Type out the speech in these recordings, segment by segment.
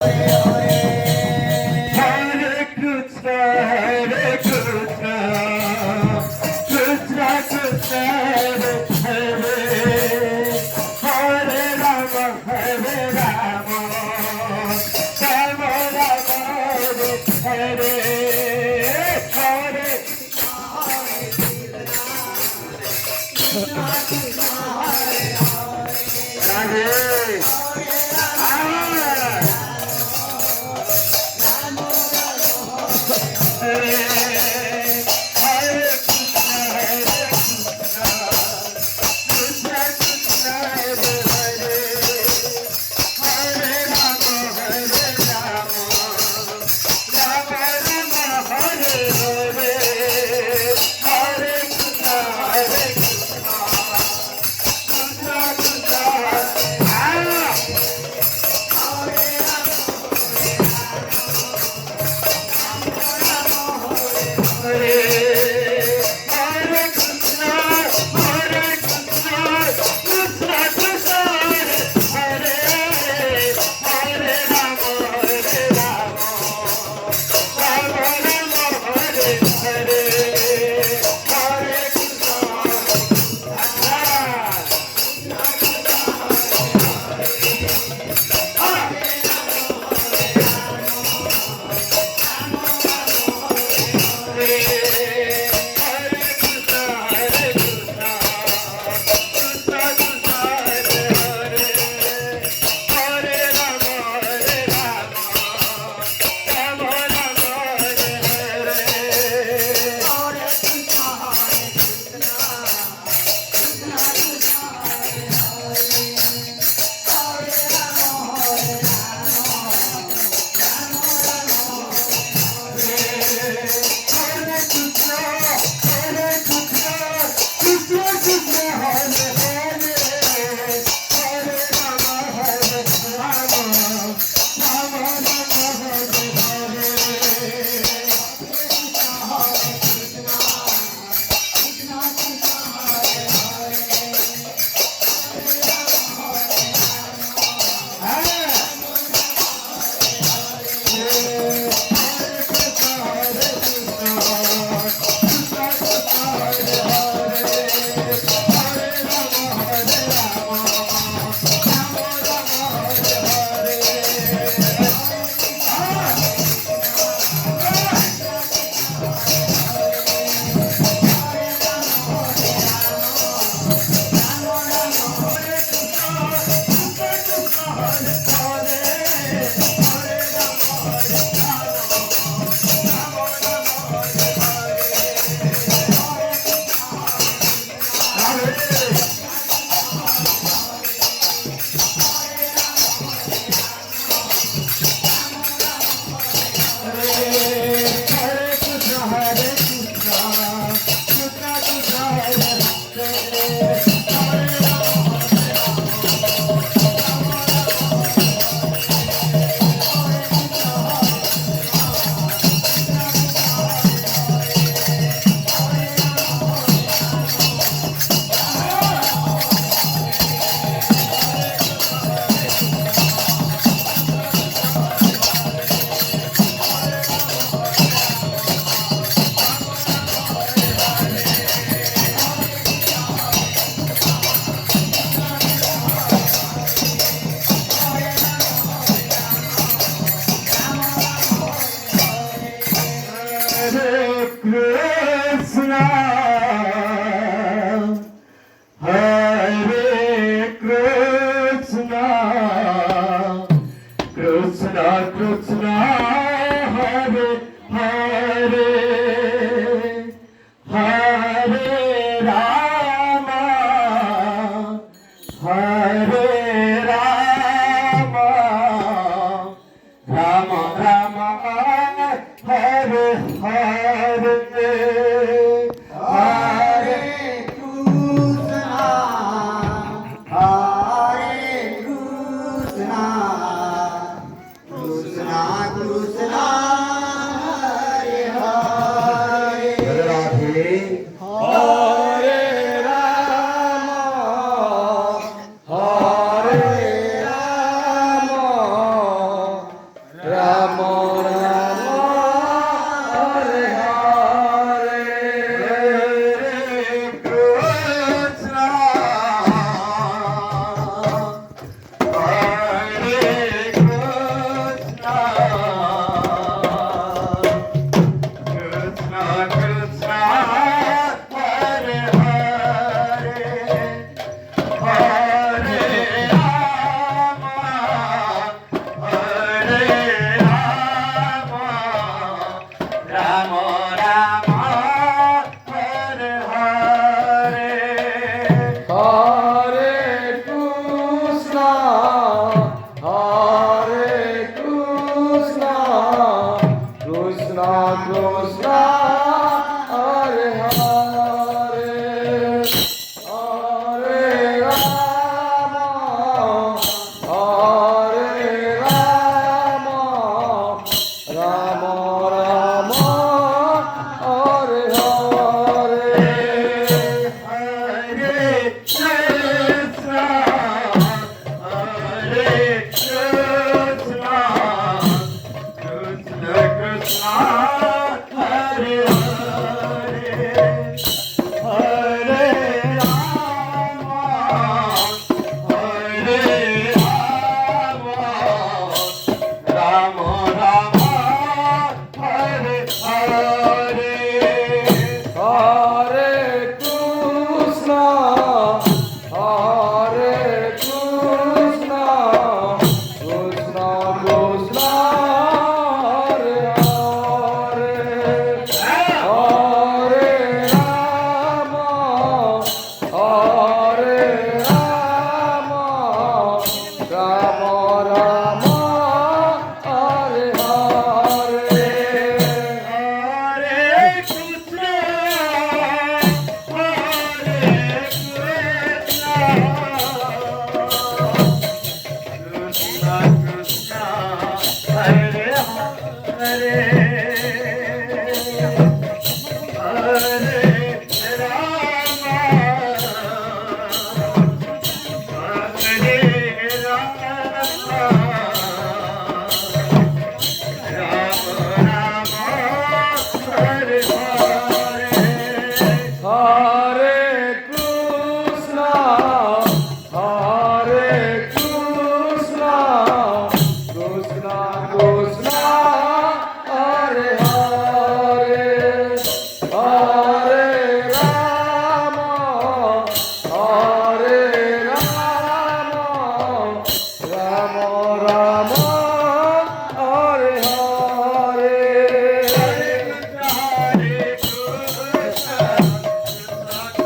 Hare Krishna, Hare Krishna, Krishna Krishna, Hare Hare, Hare Rama, Hare Rama, Rama Rama, Hare Hare, Hare Radhe. Krishna Krishna Hare Hare Hare Rama Hare Rama Rama Rama Hare Hare Hare Krishna Hare Krishna Krishna Krishna Hare Hare Hare Rama Hare Rama Rama Rama Hare Hare Hare Krishna Hare Krishna Krishna Krishna Hare Hare Hare Rama Hare Rama Rama Rama Hare Hare Hare Krishna Hare Krishna Krishna Krishna Hare Hare Hare Rama Hare Hare Krishna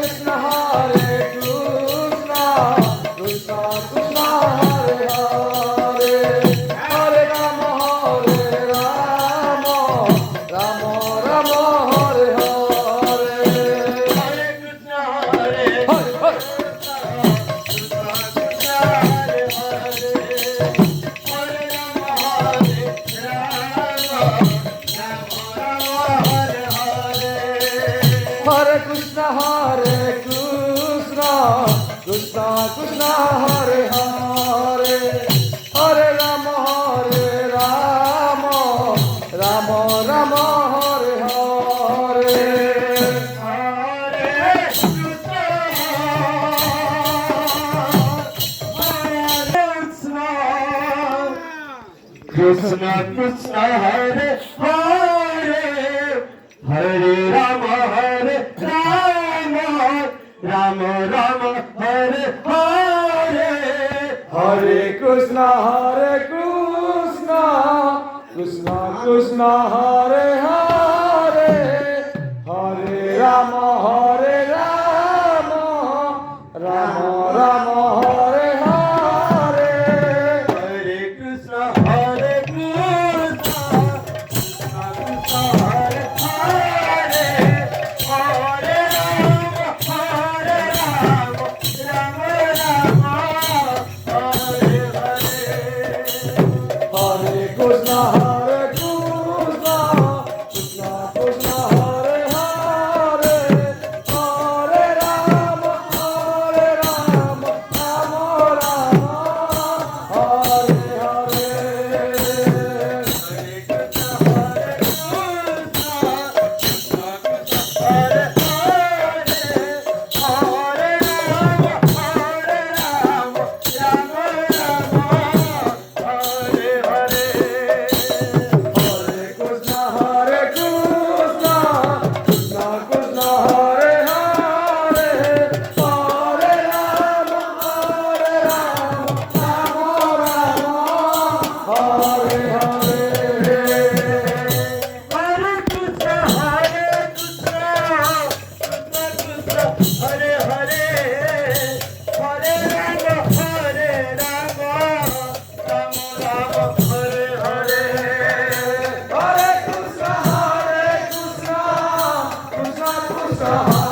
Hare Krishna Krishna Krishna Hare Hare Hare Rama Hare Rama Rama Rama Hare Hare Hare Krishna Hare Krishna Krishna Krishna Hare Hare Hare Rama Hare Rama Rama Rama Hare Hare Hare Krishna Hare Krishna Krishna Krishna Hare Hare Hare Rama Hare Rama Rama Rama Hare Hare Hare Krishna Krishna Krishna Hare Hare Hare Rama Hare Rama Rama Rama Hare Hare Hare Krishna Krishna Hare Hare Hare Rama Hare Rama Rama Rama Hare Hare Hare Krishna Krishna Krishna Hare Hare Hare Rama Hare Rama Rama Rama Hare Hare Hare Krishna Krishna Krishna Hare Hare Hare Rama Hare Rama Rama Rama Hare Hare Hare Krishna সহায়